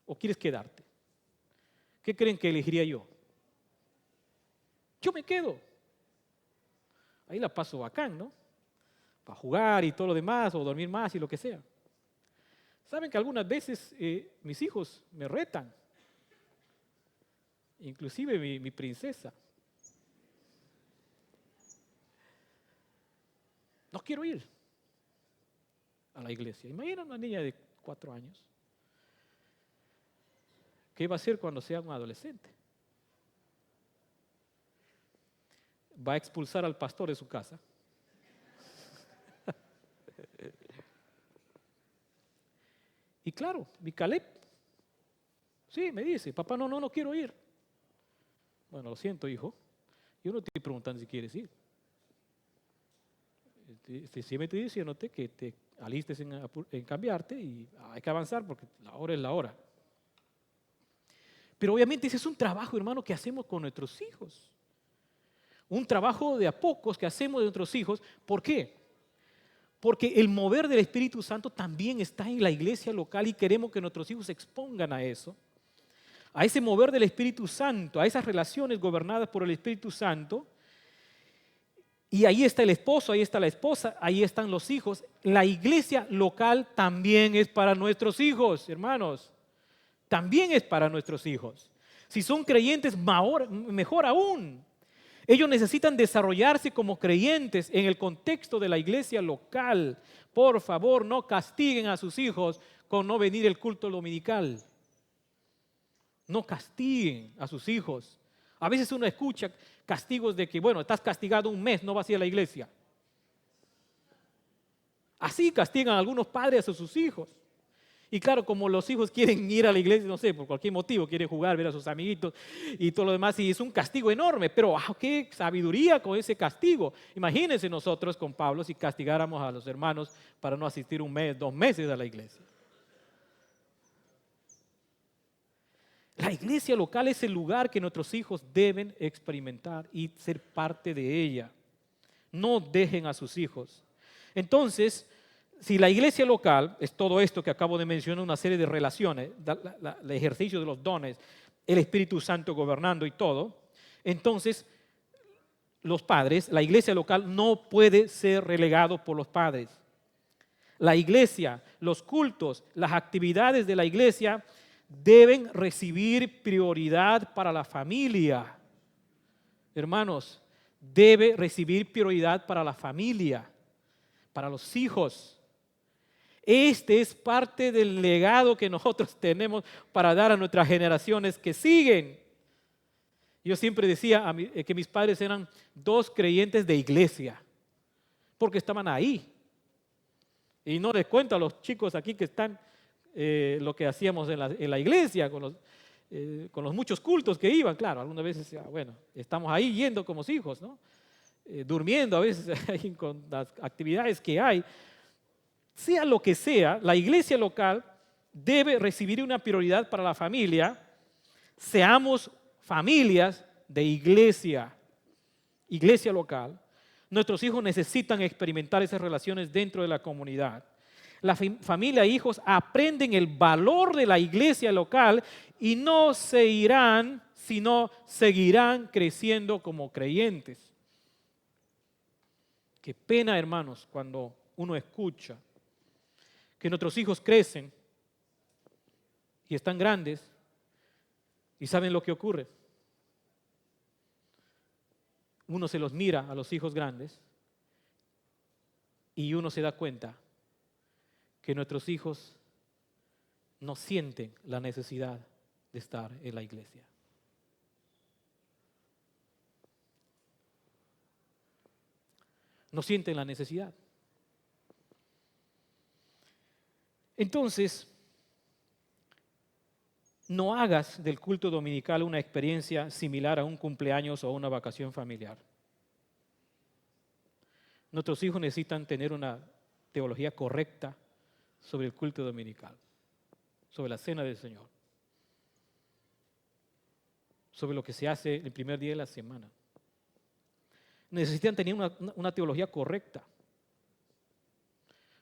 o quieres quedarte? ¿Qué creen que elegiría yo? Yo me quedo. Ahí la paso bacán, ¿no? Para jugar y todo lo demás, o dormir más y lo que sea. Saben que algunas veces mis hijos me retan, inclusive mi princesa. No quiero ir a la iglesia. Imagina una niña de 4 años. ¿Qué va a hacer cuando sea un adolescente? Va a expulsar al pastor de su casa. Y claro, mi Caleb, sí, me dice, papá, no quiero ir. Bueno, lo siento, hijo. Yo no te estoy preguntando si quieres ir. Siempre estoy diciéndote que te alistes en cambiarte y hay que avanzar porque la hora es la hora. Pero obviamente ese es un trabajo, hermano, que hacemos con nuestros hijos. Un trabajo de a pocos que hacemos de nuestros hijos. ¿Por qué? Porque el mover del Espíritu Santo también está en la iglesia local y queremos que nuestros hijos se expongan a eso. A ese mover del Espíritu Santo, a esas relaciones gobernadas por el Espíritu Santo. Y ahí está el esposo, ahí está la esposa, ahí están los hijos. La iglesia local también es para nuestros hijos, hermanos. También es para nuestros hijos. Si son creyentes, mejor aún. Ellos necesitan desarrollarse como creyentes en el contexto de la iglesia local. Por favor, no castiguen a sus hijos con no venir al culto dominical. No castiguen a sus hijos. A veces uno escucha castigos de que, bueno, estás castigado un mes, no vas a ir a la iglesia. Así castigan algunos padres a sus hijos. Y claro, como los hijos quieren ir a la iglesia, no sé, por cualquier motivo, quieren jugar, ver a sus amiguitos y todo lo demás, y es un castigo enorme, pero qué sabiduría con ese castigo. Imagínense nosotros con Pablo si castigáramos a los hermanos para no asistir un mes, 2 meses a la iglesia. La iglesia local es el lugar que nuestros hijos deben experimentar y ser parte de ella. No dejen a sus hijos. Entonces, si la iglesia local es todo esto que acabo de mencionar, una serie de relaciones, el ejercicio de los dones, el Espíritu Santo gobernando y todo, entonces los padres, la iglesia local no puede ser relegado por los padres. La iglesia, los cultos, las actividades de la iglesia deben recibir prioridad para la familia. Hermanos, debe recibir prioridad para la familia, para los hijos. Este es parte del legado que nosotros tenemos para dar a nuestras generaciones que siguen. Yo siempre decía que mis padres eran 2 creyentes de iglesia, porque estaban ahí. Y no les cuento a los chicos aquí que están lo que hacíamos en la iglesia, con los muchos cultos que iban. Claro, algunas veces, bueno, estamos ahí yendo como hijos, ¿no? Durmiendo a veces con las actividades que hay. Sea lo que sea, la iglesia local debe recibir una prioridad para la familia. Seamos familias de iglesia local. Nuestros hijos necesitan experimentar esas relaciones dentro de la comunidad. La familia e hijos aprenden el valor de la iglesia local y no se irán, sino seguirán creciendo como creyentes. Qué pena, hermanos, cuando uno escucha que nuestros hijos crecen y están grandes y saben lo que ocurre. Uno se los mira a los hijos grandes y uno se da cuenta que nuestros hijos no sienten la necesidad de estar en la iglesia. No sienten la necesidad. Entonces, no hagas del culto dominical una experiencia similar a un cumpleaños o una vacación familiar. Nuestros hijos necesitan tener una teología correcta sobre el culto dominical, sobre la cena del Señor, sobre lo que se hace el primer día de la semana. Necesitan tener una teología correcta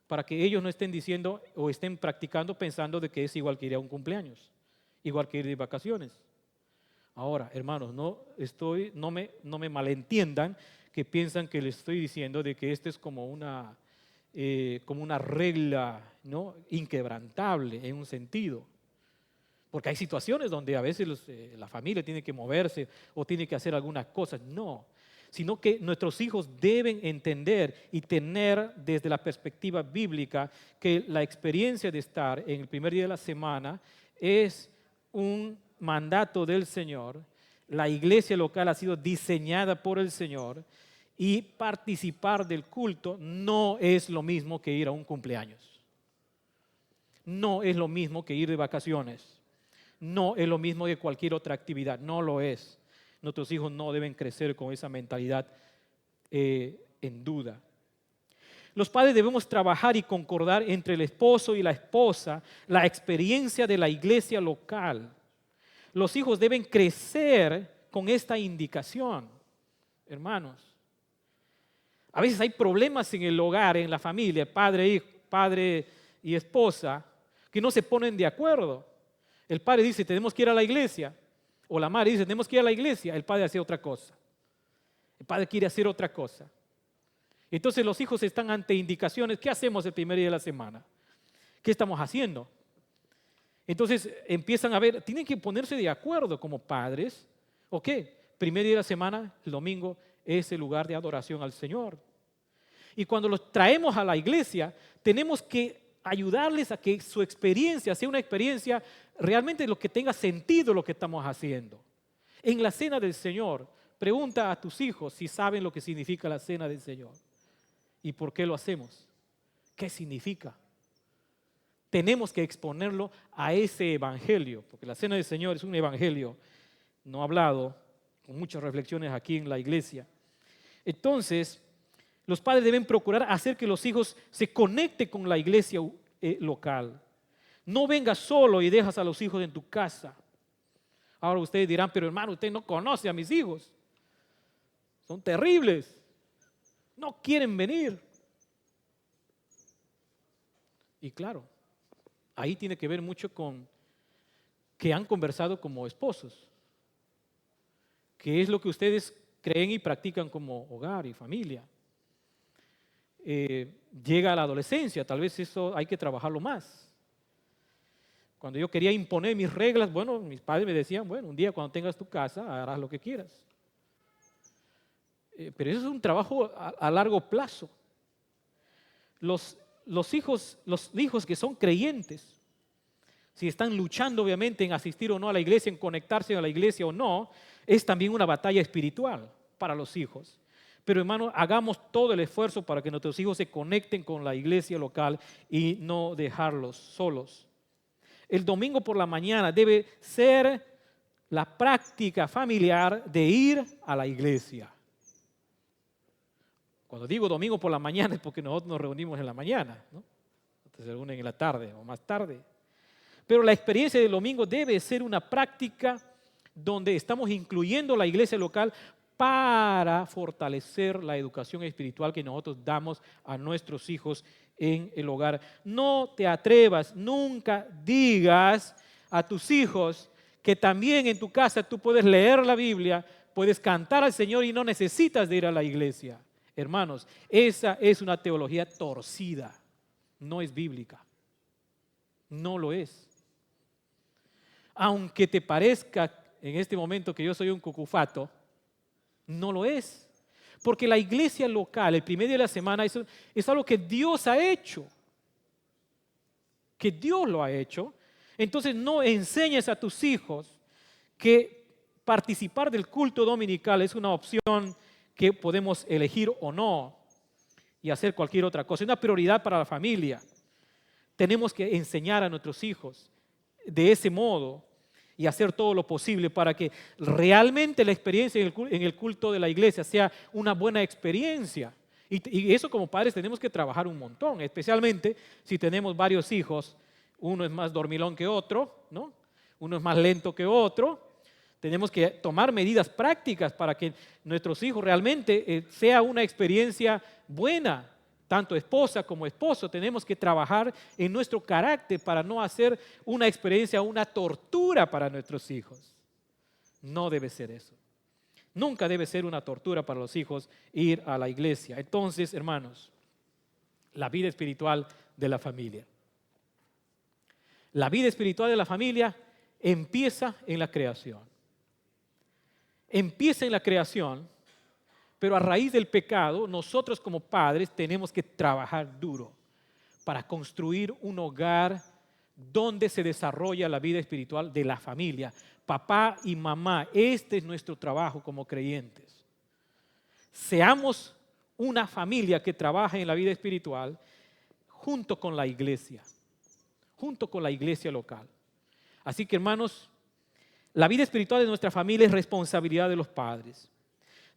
para que ellos no estén diciendo o estén practicando pensando de que es igual que ir a un cumpleaños, igual que ir de vacaciones. Ahora, hermanos, no me malentiendan que piensan que les estoy diciendo de que este es como una regla, ¿no?, inquebrantable en un sentido. Porque hay situaciones donde a veces la familia tiene que moverse o tiene que hacer algunas cosas. No, sino que nuestros hijos deben entender y tener desde la perspectiva bíblica que la experiencia de estar en el primer día de la semana es un mandato del Señor. La iglesia local ha sido diseñada por el Señor y participar del culto no es lo mismo que ir a un cumpleaños. No es lo mismo que ir de vacaciones. No es lo mismo que cualquier otra actividad. No lo es. Nuestros hijos no deben crecer con esa mentalidad en duda. Los padres debemos trabajar y concordar entre el esposo y la esposa la experiencia de la iglesia local. Los hijos deben crecer con esta indicación, hermanos. A veces hay problemas en el hogar, en la familia, padre y esposa, que no se ponen de acuerdo. El padre dice, tenemos que ir a la iglesia. O la madre dice, tenemos que ir a la iglesia. El padre hace otra cosa. El padre quiere hacer otra cosa. Entonces los hijos están ante indicaciones. ¿Qué hacemos el primer día de la semana? ¿Qué estamos haciendo? Entonces empiezan a ver, tienen que ponerse de acuerdo como padres. ¿Ok? Primer día de la semana, el domingo, es el lugar de adoración al Señor. Y cuando los traemos a la iglesia, tenemos que ayudarles a que su experiencia sea una experiencia realmente lo que tenga sentido lo que estamos haciendo. En la cena del Señor, pregunta a tus hijos si saben lo que significa la cena del Señor y por qué lo hacemos. ¿Qué significa? Tenemos que exponerlo a ese evangelio, porque la cena del Señor es un evangelio no hablado, con muchas reflexiones aquí en la iglesia. Entonces, los padres deben procurar hacer que los hijos se conecten con la iglesia local. No vengas solo y dejas a los hijos en tu casa. Ahora ustedes dirán, pero hermano, usted no conoce a mis hijos. Son terribles. No quieren venir. Y claro, ahí tiene que ver mucho con que han conversado como esposos. ¿Qué es lo que ustedes creen y practican como hogar y familia? Llega a la adolescencia, tal vez eso hay que trabajarlo más. Cuando yo quería imponer mis reglas, bueno, mis padres me decían, bueno, un día cuando tengas tu casa harás lo que quieras. Pero eso es un trabajo a largo plazo. Los hijos que son creyentes, si están luchando obviamente en asistir o no a la iglesia, en conectarse a la iglesia o no, es también una batalla espiritual para los hijos. Pero hermano, hagamos todo el esfuerzo para que nuestros hijos se conecten con la iglesia local y no dejarlos solos. El domingo por la mañana debe ser la práctica familiar de ir a la iglesia. Cuando digo domingo por la mañana es porque nosotros nos reunimos en la mañana, ¿no? Se reúnen en la tarde o más tarde. Pero la experiencia del domingo debe ser una práctica donde estamos incluyendo la iglesia local para fortalecer la educación espiritual que nosotros damos a nuestros hijos en el hogar. No te atrevas, nunca digas a tus hijos que también en tu casa tú puedes leer la Biblia, puedes cantar al Señor y no necesitas de ir a la iglesia. Hermanos, esa es una teología torcida, no es bíblica, no lo es. Aunque te parezca en este momento que yo soy un cucufato, no lo es. Porque la iglesia local, el primer día de la semana, es algo que Dios ha hecho. Que Dios lo ha hecho. Entonces no enseñes a tus hijos que participar del culto dominical es una opción que podemos elegir o no y hacer cualquier otra cosa. Es una prioridad para la familia. Tenemos que enseñar a nuestros hijos de ese modo y hacer todo lo posible para que realmente la experiencia en el culto de la iglesia sea una buena experiencia. Y eso como padres tenemos que trabajar un montón, especialmente si tenemos varios hijos. Uno es más dormilón que otro, ¿no? Uno es más lento que otro. Tenemos que tomar medidas prácticas para que nuestros hijos realmente sea una experiencia buena. Tanto esposa como esposo, tenemos que trabajar en nuestro carácter para no hacer una experiencia, una tortura para nuestros hijos. No debe ser eso. Nunca debe ser una tortura para los hijos ir a la iglesia. Entonces, hermanos, la vida espiritual de la familia. La vida espiritual de la familia empieza en la creación. Empieza en la creación. Pero a raíz del pecado, nosotros como padres tenemos que trabajar duro para construir un hogar donde se desarrolla la vida espiritual de la familia. Papá y mamá, este es nuestro trabajo como creyentes. Seamos una familia que trabaja en la vida espiritual junto con la iglesia local. Así que, hermanos, la vida espiritual de nuestra familia es responsabilidad de los padres.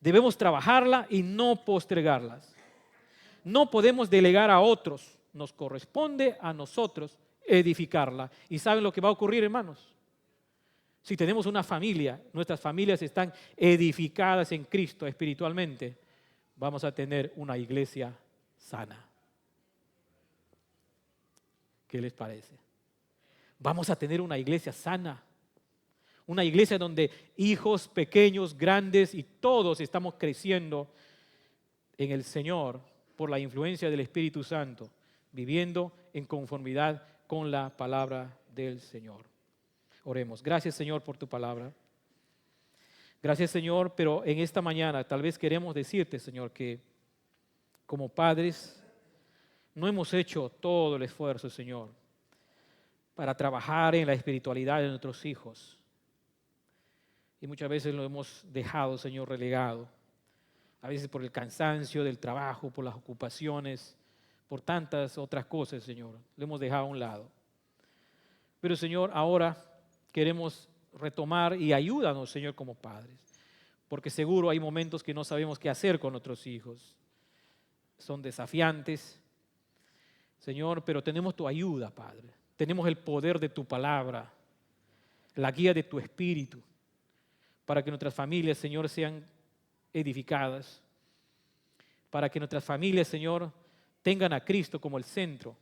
Debemos trabajarla y no postergarlas. No podemos delegar a otros. Nos corresponde a nosotros edificarla. ¿Y saben lo que va a ocurrir, hermanos? Si tenemos una familia, nuestras familias están edificadas en Cristo espiritualmente, vamos a tener una iglesia sana. ¿Qué les parece? Vamos a tener una iglesia sana. Una iglesia donde hijos pequeños, grandes y todos estamos creciendo en el Señor por la influencia del Espíritu Santo, viviendo en conformidad con la palabra del Señor. Oremos. Gracias, Señor, por tu palabra. Gracias, Señor, pero en esta mañana tal vez queremos decirte, Señor, que como padres no hemos hecho todo el esfuerzo, Señor, para trabajar en la espiritualidad de nuestros hijos. Y muchas veces lo hemos dejado, Señor, relegado. A veces por el cansancio del trabajo, por las ocupaciones, por tantas otras cosas, Señor. Lo hemos dejado a un lado. Pero, Señor, ahora queremos retomar y ayúdanos, Señor, como padres. Porque seguro hay momentos que no sabemos qué hacer con nuestros hijos. Son desafiantes, Señor, pero tenemos tu ayuda, Padre. Tenemos el poder de tu palabra, la guía de tu espíritu, para que nuestras familias, Señor, sean edificadas, para que nuestras familias, Señor, tengan a Cristo como el centro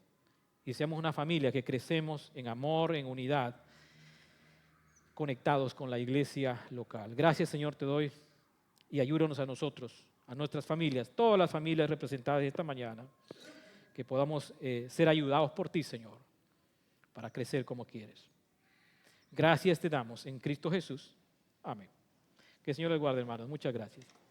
y seamos una familia que crecemos en amor, en unidad, conectados con la iglesia local. Gracias, Señor, te doy y ayúdanos a nosotros, a nuestras familias, todas las familias representadas esta mañana, que podamos ser ayudados por ti, Señor, para crecer como quieres. Gracias te damos en Cristo Jesús. Amén. Que el Señor les guarde, hermanos. Muchas gracias.